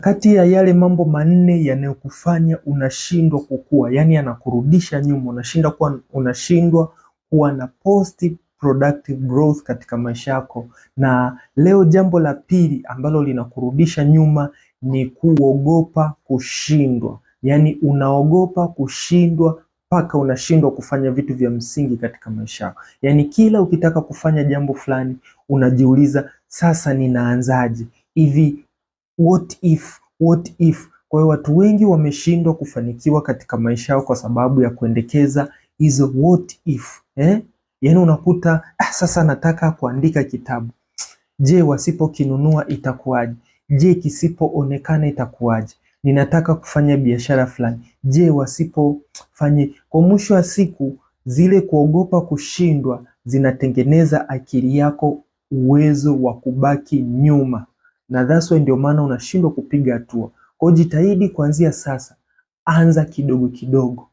Kati ya yale mambo manne yanayokufanya unashindwa kukua, yani yanakurudisha nyuma, unashindwa kuwa na positive productive growth katika maisha yako. Na leo jambo la pili ambalo linakurudisha nyuma ni kuogopa kushindwa. Yani unaogopa kushindwa mpaka unashindwa kufanya vitu vya msingi katika maisha yako. Yani kila ukitaka kufanya jambo fulani unajiuliza, sasa ninaanzaje? Hivi what if. Kwa hiyo watu wengi wameshindwa kufanikiwa katika maisha yao kwa sababu ya kuendekeza hizo what if. Yani unakuta sasa nataka kuandika kitabu. Je, wasipokinunua itakuwaje? Je, kisipoonekana itakuwaje? Ninataka kufanya biashara fulani. Je, wasipofanye? Kwa mwisho wa siku, zile kuogopa kushindwa zinatengeneza akili yako uwezo wa kubaki nyuma. Na that's why ndio maana unashindwa kupiga hatua. Kwa hiyo jitahidi kuanzia sasa, anza kidogo kidogo.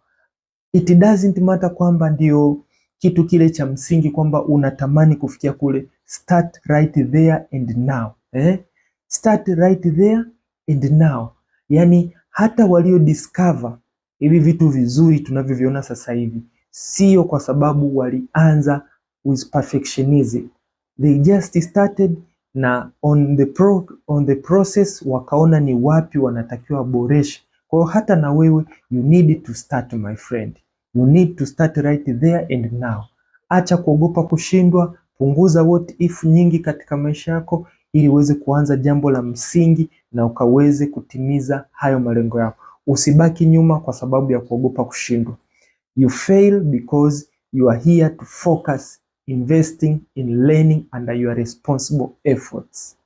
It doesn't matter kwamba ndio kitu kile cha msingi kwamba unatamani kufikia kule. Start right there and now. Start right there and now. Yani hata walio discover hivi vitu vizuri tunavyoviona sasa hivi, sio kwa sababu walianza with perfectionism. They just started na on the process wakaona ni wapi wanatakiwa boresha. Kwa hiyo hata na wewe you need to start, my friend. You need to start right there and now. Acha kuogopa kushindwa, punguza what if nyingi katika maisha yako ili uweze kuanza jambo la msingi na ukaweze kutimiza hayo malengo yako. Usibaki nyuma kwa sababu ya kuogopa kushindwa. You fail because you are here to focus investing in learning under your responsible efforts.